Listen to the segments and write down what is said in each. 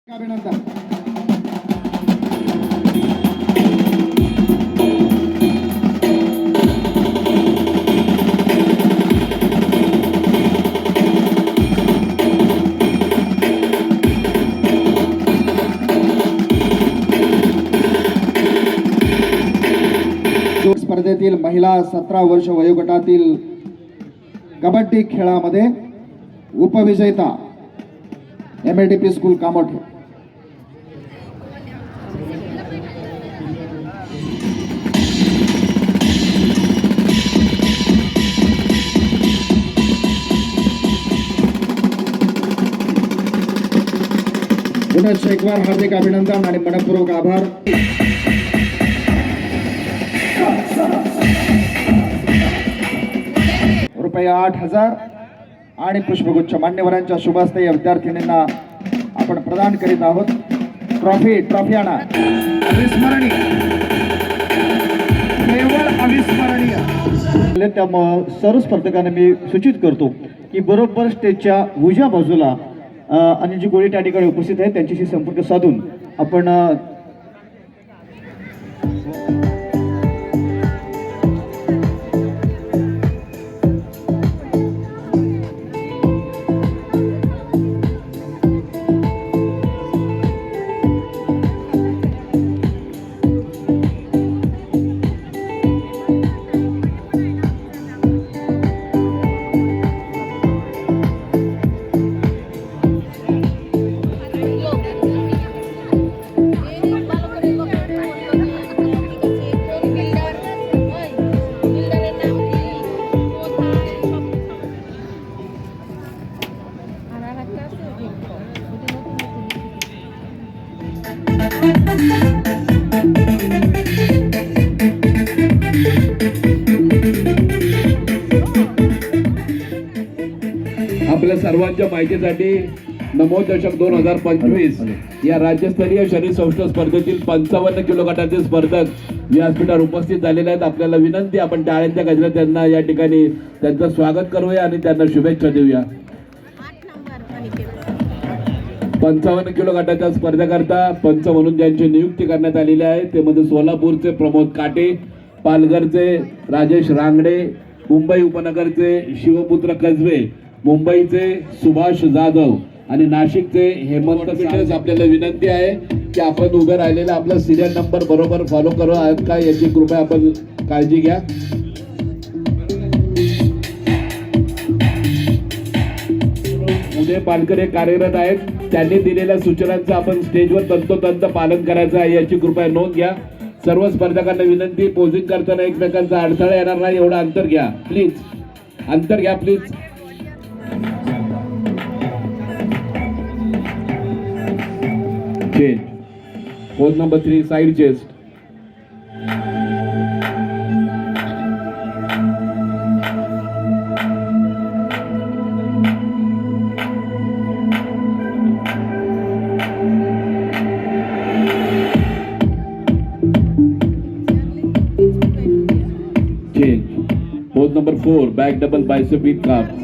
अभिनंदन. स्पर्धेतील महिला 17 वर्ष वयोगटातील कबड्डी खेळामध्ये उपविजेता MADP स्कूल कामोठे. पुनश्च एक बार हार्दिक अभिनंदन आणि मनपूर्वक आभार. ₹8,000 आणि पुष्पगुच्छ मान्यवरांच्या शुभहस्ते या विद्यार्थिनींना आपण प्रदान करीत आहोत. ट्रॉफी आणा. अविस्मरणीय, केवळ अविस्मरणीय. त्यामुळे सर्व स्पर्धकांना मी सूचित करतो की बरोबर स्टेजच्या उजव्या बाजूला अनिलजी गोळे त्या ठिकाणी उपस्थित आहेत, त्यांच्याशी संपर्क साधून आपण आपल्या सर्वांच्या माहितीसाठी नमोदशक 2025 या राज्यस्तरीय शरीर सौष्ठव स्पर्धेतील 55 किलो गटातील स्पर्धक व्यासपीठावर उपस्थित झालेले आहेत. आपल्याला विनंती, आपण टाळ्यांच्या गजरात त्यांना या ठिकाणी त्यांचं स्वागत करूया आणि त्यांना शुभेच्छा देऊया. 55 किलो गटाच्या स्पर्धेकरता पंच म्हणून ज्यांची नियुक्ती करण्यात आलेली आहे ते म्हणजे सोलापूरचे प्रमोद काटे, पालघरचे राजेश रांगडे, मुंबई उपनगरचे शिवपुत्र कसबे, मुंबईचे सुभाष जाधव आणि नाशिकचे हेमंत पिठेस. आपल्याला विनंती आहे की आपण उभे राहिलेला आपला सिरियल नंबर बरोबर फॉलो करू आहेत का याची कृपया आपण काळजी घ्या. उदय पालकर हे कार्यरत आहेत, त्यांनी दिलेल्या सूचनांचं आपण स्टेजवर तंतोतंत पालन करायचं आहे याची कृपया नोंद घ्या. सर्व स्पर्धकांना विनंती, पोझिंग करताना एकमेकांचा अडथळा येणार नाही एवढं अंतर घ्या प्लीज. अंतर घ्या please. Change. Pose number 3 side chest. Change. Pose number 4, back double bicep with calves.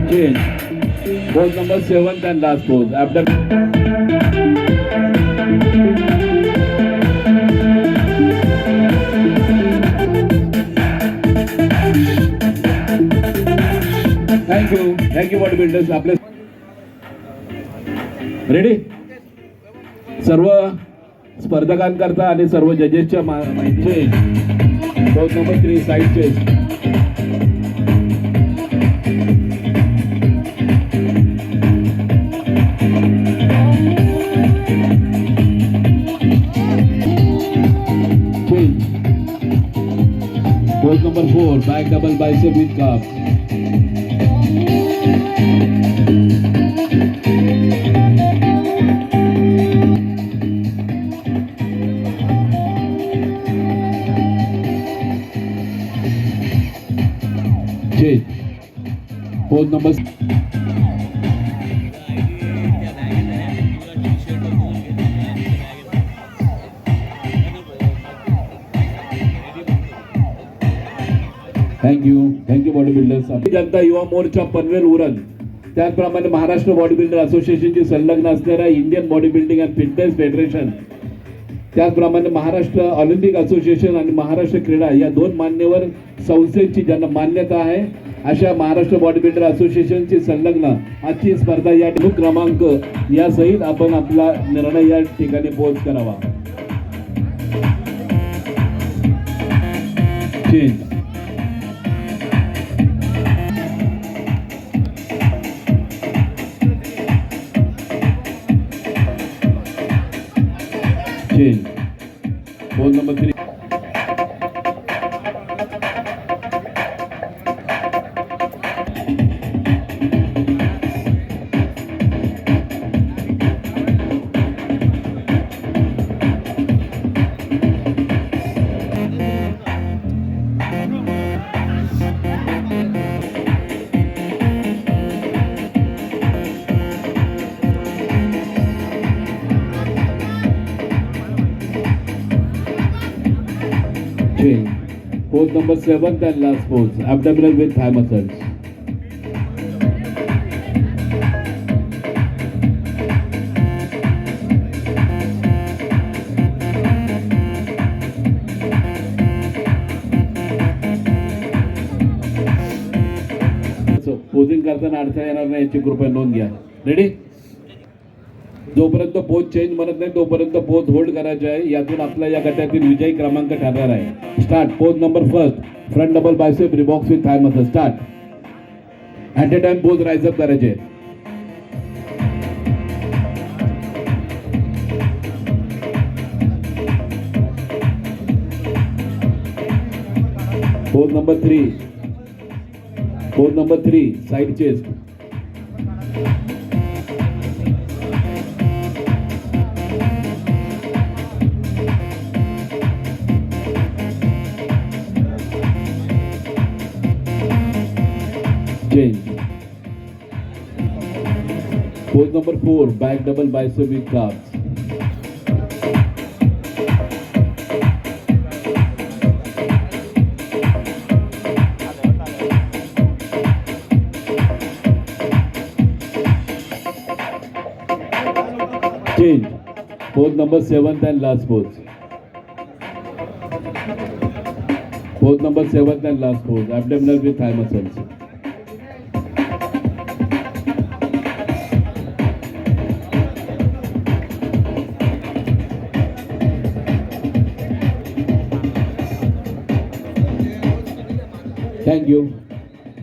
Change. Pose number 7 and last pose, abdomen. Thank you body builders. आपले रेडी सर्व स्पर्धकांकरता आणि सर्व जजेसच्या माहिती. Pose number 3 side chest. Pose number 4 back double bicep with calf. Pose number thank you body builders. Janata Yuva Morcha Panvel Uran, त्याचप्रमाणे Maharashtra body builder असोसिएशनची संलग्न असणाऱ्या Indian body building and fitness federation, त्याचप्रमाणे Maharashtra Olympic association आणि महाराष्ट्र क्रीडा या दोन मान्यवर संस्थेची ज्यांना मान्यता आहे अशा महाराष्ट्र बॉडी बिल्डर असोसिएशनची संलग्न आजची स्पर्धा या क्रमांक या सहित आपण आपला निर्णय या ठिकाणी पोहोच करावा. Change phone number 3. Pose number 7 and last pose, abdominal with thigh muscles. So, posing करताना अडथळा येणार नाही याची कृपया नोंद घ्या. रेडी? जोपर्यंत पोज चेंज म्हणत नाही तोपर्यंत पोज होल्ड करायचे आहे. यातून आपला या गटातील विजयी क्रमांक ठरणार आहे. Start. Pose number first, front double biceps रिबॉक्स with thigh muscle. Start. At a time pose raise up करायचे. Pose number 3, pose number 3, side chest. Change. Pose number 4, back double bicep with calves. Change. Pose number 7th and last pose. Pose number 7th and last pose, abdominal with thigh muscles.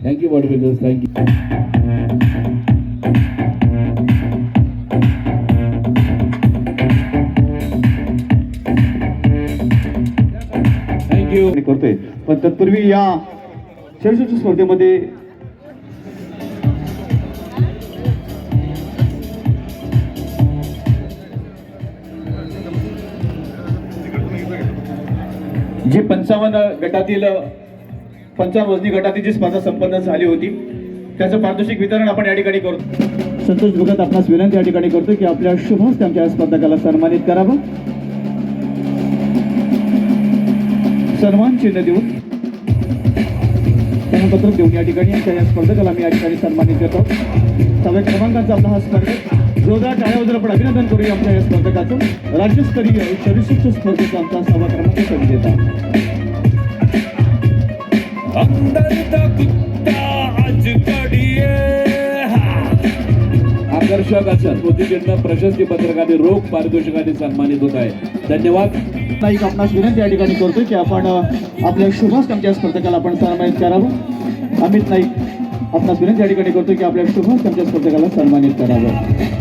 Thank you bodybuilders, thank you. करतोय. पण तत्पूर्वी या शरीरसृष्टी स्पर्धेमध्ये जी 55 वजनी गटातील जी स्पर्धा संपन्न झाली होती त्याचं पारितोषिक वितरण आपण या ठिकाणी करतो. संतोष भगत आपणास विनंती या ठिकाणी करतो की आपल्या शुभ हस्ते आमच्या स्पर्धकाला सन्मानित करावं. सन्मान चिन्ह देऊन प्रमाणपत्र देऊन या ठिकाणी आमच्या या स्पर्धकाला मी या ठिकाणी सन्मानित करतो. 6व्या क्रमांकाचा आपला हा स्पर्धक, जोरदार टाळ्या वाजवून आपण अभिनंदन करूया आमच्या या स्पर्धकाचं. राज्यस्तरीय शरीरशिक्षक स्पर्धेचा आमचा 6वा क्रमांक विजेता. आकर्षक असं स्मृतिचिन्ह, प्रशस्ती पत्रकाने रोख पारितोषिकाने सन्मानित होत आहे. धन्यवाद. नाईक आपणास विनंती या ठिकाणी करतोय की आपण आपल्या शुभास आमच्या स्पर्धकाला आपण सन्मानित करावं. अमित नाईक आपणास विनंती या ठिकाणी करतोय की आपल्या शुभास आमच्या स्पर्धकाला सन्मानित करावं.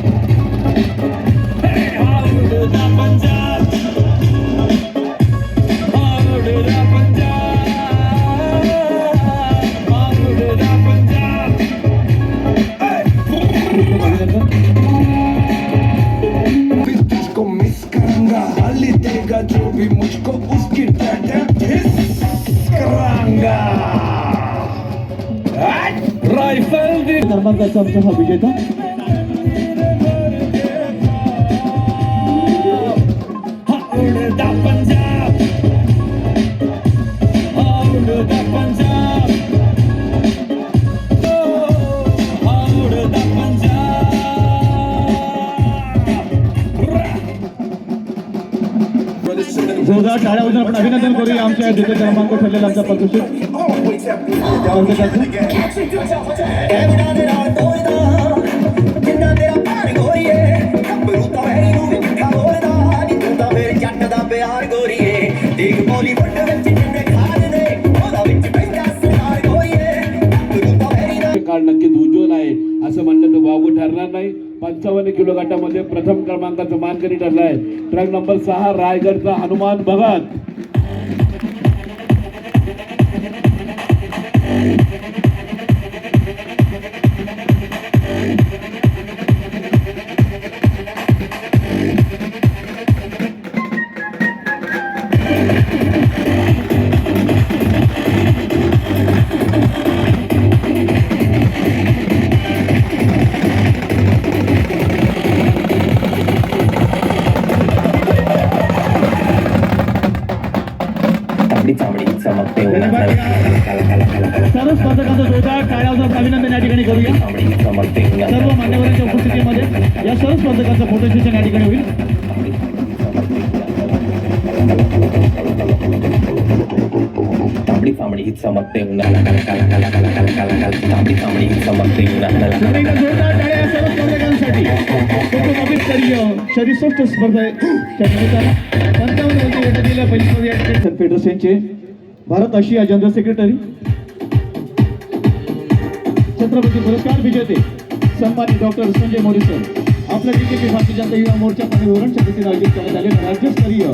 जो भी मुझको उसकी राइफल क्रमांकाचा आमचा हा विजेता. पंजाब पंजाब जोरदार टाळ्या वाजवून आपण अभिनंदन करूया आमच्या द्वितीय क्रमांक ठरलेला आमचा प्रतिष्ठित स्पर्धकाचं. काळ नक्कीच उज्ज्वल आहे असं म्हणलं तर वावगं ठरणार नाही. 55 किलो गटामध्ये प्रथम क्रमांकाचा मानकरी ठरलाय ट्रक नंबर 6 रायगडचा हनुमान भगत. सर्व स्पर्धकांचं जोरदार टाळ्या वाजवून अभिनंदन या ठिकाणी करूया. सर्व मान्यवरांच्या उपस्थितीमध्ये या सर्व स्पर्धकांचं फोटो सेशन या ठिकाणी होईल. सगळीकडे जोरदार टाळ्या या सर्व स्पर्धकांसाठी. स्तरीय शरीरश्रेष्ठ स्पर्धेच्या निमित्तानं 55 वर्षे येण्यात पहिली स्पर्धा या ठिकाणी फेडरेशनचे भारत आशिया जनरल सेक्रेटरी छत्रपती पुरस्कार विजेते सन्मानित डॉक्टर संजय मोरे सर आपल्या बीजेपी भारतीय जनता युवा मोर्चा पणे धोरण समितीने आयोजित करण्यात आलेले राज्यस्तरीय